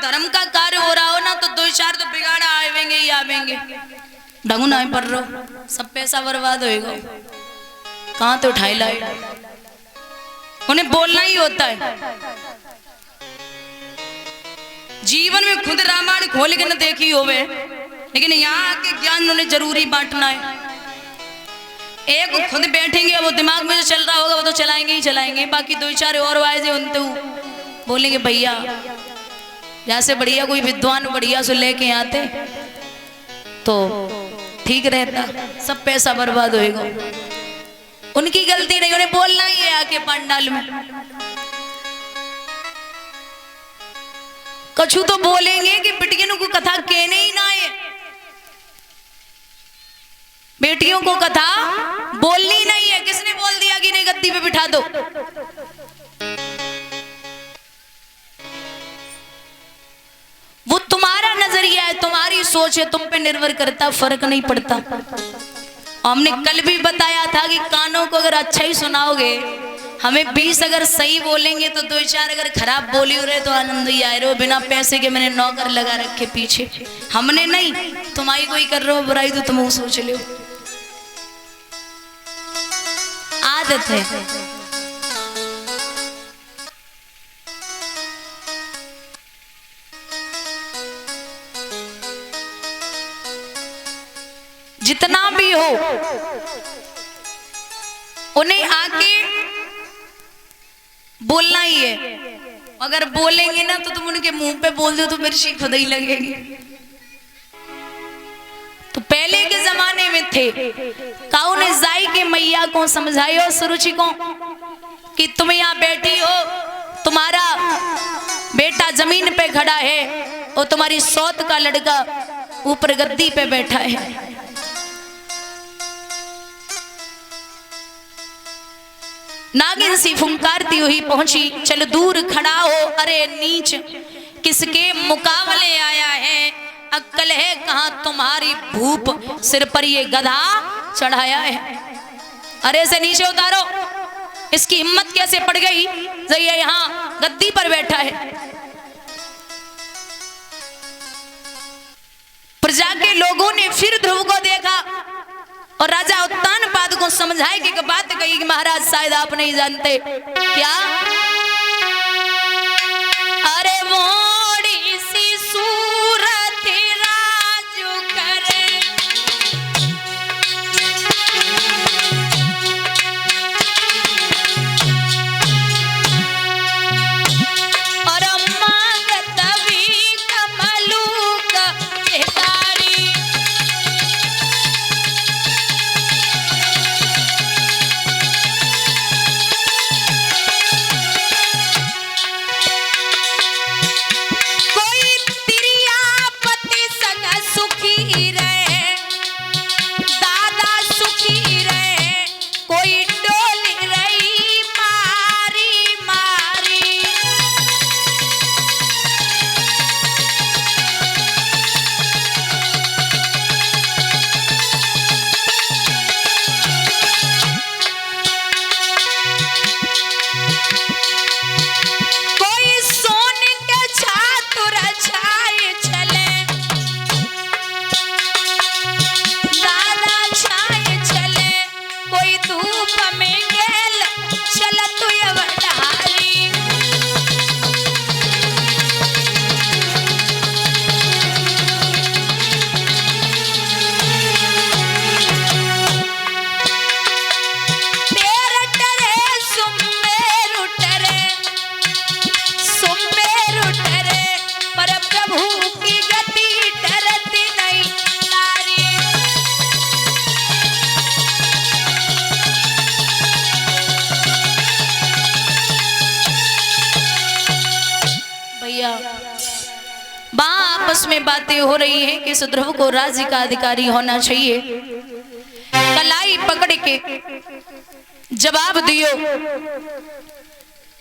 धर्म का कार्य हो रहा हो ना तो 2-4 तो बिगाड़ा आवेंगे ही आवेंगे, ढंगू ना पड़ रहा, सब पैसा बर्बाद होएगा। कहाँ तो उठाई लाए, उन्हें बोलना ही होता है। जीवन में खुद रामायण खोल के न देखी होवे, लेकिन यहाँ आके ज्ञान उन्हें जरूरी बांटना है। एक खुद बैठेंगे, वो दिमाग में जो चल रहा होगा वो तो चलाएंगे ही चलाएंगे, बाकी 2-4 और वायजे उनते बोलेंगे भैया जैसे बढ़िया कोई विद्वान बढ़िया से लेके आते तो ठीक रहता, सब पैसा बर्बाद होएगा। उनकी गलती नहीं, उन्हें बोलना ही है आके पंडाल में। कछु तो बोलेंगे कि बेटियों को कथा कहने ही ना है, बेटियों को कथा बोलनी नहीं है। किसने बोल दिया कि नहीं गद्दी पे बिठा दो? वो तुम्हारा नजरिया है, तुम्हारी सोच है, तुम पे निर्भर करता, फर्क नहीं पड़ता। हमने कल भी बताया था कि कानों को अगर अच्छा ही सुनाओगे, हमें 20 अगर सही बोलेंगे तो 2-4 अगर खराब बोली हो रहे तो आनंद ही आए रहे हो। बिना पैसे के मैंने नौकर लगा रखे पीछे, हमने नहीं, तुम्हारी कोई कर रहे हो बुराई तो तुम वो सोच लो, आदत है। जितना भी हो उन्हें आके बोलना ही है। अगर बोलेंगे ना तो तुम उनके मुंह पे बोल दो तो मेरी शीख खुद ही लगेगी। तो पहले के जमाने में थे, काऊ ने जाई के मैया को समझायो सुरुचि को कि तुम यहाँ बैठी हो, तुम्हारा बेटा जमीन पे खड़ा है और तुम्हारी सौत का लड़का ऊपर गद्दी पे बैठा है। नागिन सी फुंकारती हुई पहुंची, चल दूर खड़ा हो, अरे नीच किसके मुकाबले आया है, अक्ल है कहां तुम्हारी भूप, सिर पर ये गधा चढ़ाया है। अरे से नीचे उतारो, इसकी हिम्मत कैसे पड़ गई, ये यहाँ गद्दी पर बैठा है। प्रजा के लोगों ने फिर ध्रुव को देखा और राजा उत्तानपाद को समझाए कि बात कही कि महाराज शायद आप नहीं जानते क्या, अरे मोड़ी सी सूरत राजू करे, और मांगत भी कमलूक बेकारी, आपस में बातें हो रही हैं कि ध्रुव को राज्य का अधिकारी होना चाहिए। कलाई पकड़ के जवाब दियो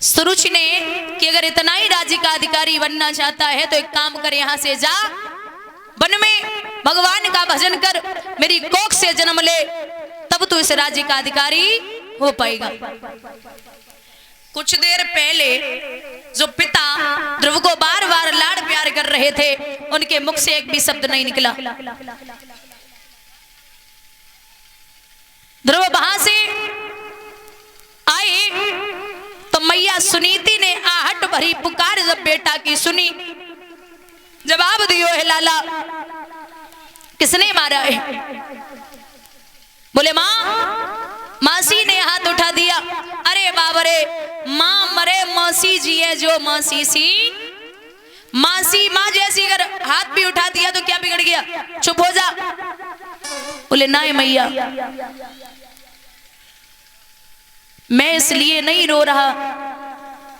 सुरुचि ने कि अगर इतना ही राज्य का अधिकारी बनना चाहता है तो एक काम कर, यहां से जा, वन में भगवान का भजन कर, मेरी कोख से जन्म ले, तब तो इस राज्य का अधिकारी हो पाएगा। कुछ देर पहले जो पिता ध्रुव को बार बार लाड़ प्यार रहे थे, उनके मुख से एक भी शब्द नहीं निकला। ध्रुव वहां से आए तो मैया सुनीति ने आहट भरी पुकार जब बेटा की सुनी, जवाब दियो है लाला, किसने मारा है? बोले मां, मासी ने हाथ उठा दिया। अरे बाबरे, मां मरे मौसी जी है जो मौसी सी, मासी मां जैसी अगर हाथ भी उठा दिया तो क्या बिगड़ गया? चुप हो जा। बोले ना मैया, मैं इसलिए नहीं रो रहा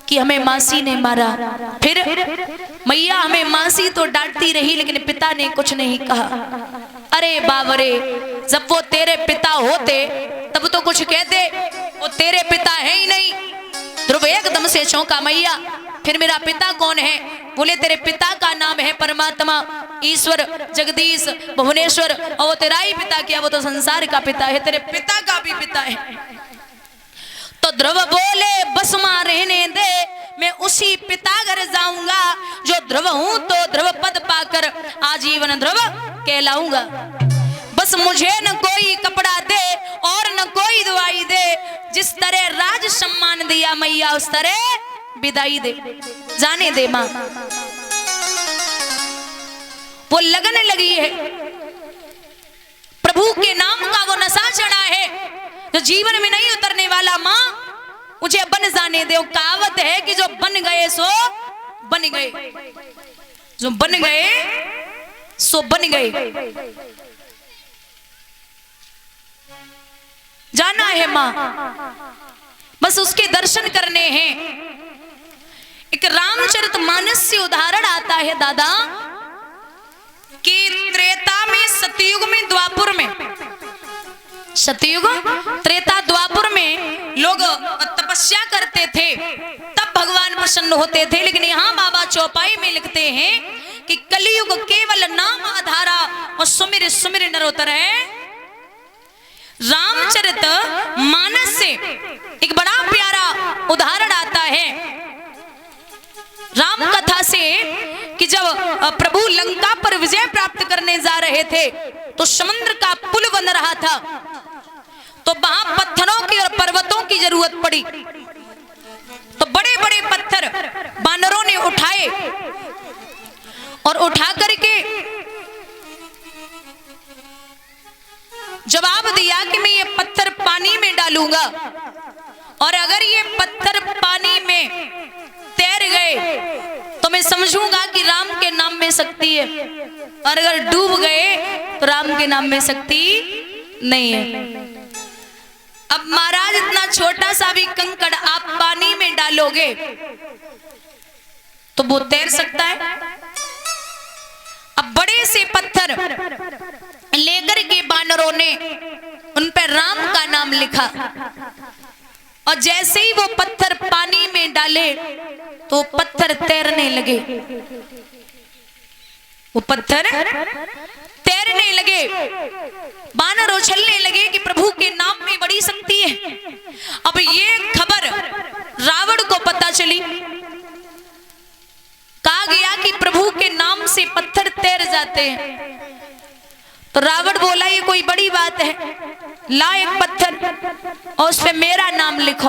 कि हमें मासी ने मारा। फिर मैया हमें मासी तो डांटती रही लेकिन पिता ने कुछ नहीं कहा। अरे बाबरे, जब वो तेरे पिता होते तब तो कुछ कहते, वो तेरे पिता है ही नहीं। ध्रुव एकदम से चौंका, मैया फिर मेरा पिता कौन है? बोले तेरे पिता का नाम है परमात्मा, ईश्वर, जगदीश, भुवनेश्वर, और वो तेरा ही पिता क्या? वो तो संसार का पिता है, तेरे पिता का भी पिता है। तो ध्रुव बोले बस मां रहने दे, मैं उसी पिता घर जाऊंगा जो ध्रुव हूं, तो ध्रुव पद पाकर आजीवन ध्रुव कहलाऊंगा। बस मुझे न कोई कपड़ा दे और न कोई दवाई दे, जिस तरह राज सम्मान दिया मैया उस तरह विदाई दे, जाने दे मां। वो लगन लगी है, प्रभु के नाम का वो नशा चढ़ा है जो जीवन में नहीं उतरने वाला। मां मुझे बन जाने दे। कहावत है कि जो बन गए सो बन गए, जो बन गए सो बन गए। जाना है मां, बस उसके दर्शन करने हैं। एक रामचरितमानस से उदाहरण आता है दादा कि त्रेता में, सतयुग में, द्वापुर में, सतयुग, त्रेता, द्वापुर में लोग तपस्या करते थे, तब भगवान प्रसन्न होते थे। लेकिन यहाँ बाबा चौपाई में लिखते हैं कि कलयुग केवल नाम आधारा और सुमिर सुमिर नरोत्तर है। रामचरित मानस से एक बड़ा प्यारा उदाहरण आता है राम कथा से कि जब प्रभु लंका पर विजय प्राप्त करने जा रहे थे तो समुद्र का पुल बन रहा था, तो वहां पत्थरों की और पर्वतों की जरूरत पड़ी। तो बड़े बड़े पत्थर बानरों ने उठाए और उठा करके जवाब दिया कि मैं ये पत्थर पानी में डालूंगा और अगर ये पत्थर पानी में तैर गए तो मैं समझूंगा कि राम के नाम में शक्ति है, और अगर डूब गए तो राम के नाम में शक्ति नहीं है। अब महाराज इतना छोटा सा भी कंकड़ आप पानी में डालोगे तो वो तैर सकता है। अब बड़े से पत्थर लेकर के बानरों ने उन पर राम का नाम लिखा, और जैसे ही वो पत्थर पानी में डाले तो पत्थर तैरने लगे, वो पत्थर तैरने लगे। बानर उछलने लगे कि प्रभु के नाम में बड़ी शक्ति है। अब ये खबर रावण को पता चली, कहा गया कि प्रभु के नाम से पत्थर तैर जाते हैं। तो रावण बोला ये कोई बड़ी बात है, ला एक पत्थर और उस पे मेरा नाम लिखो।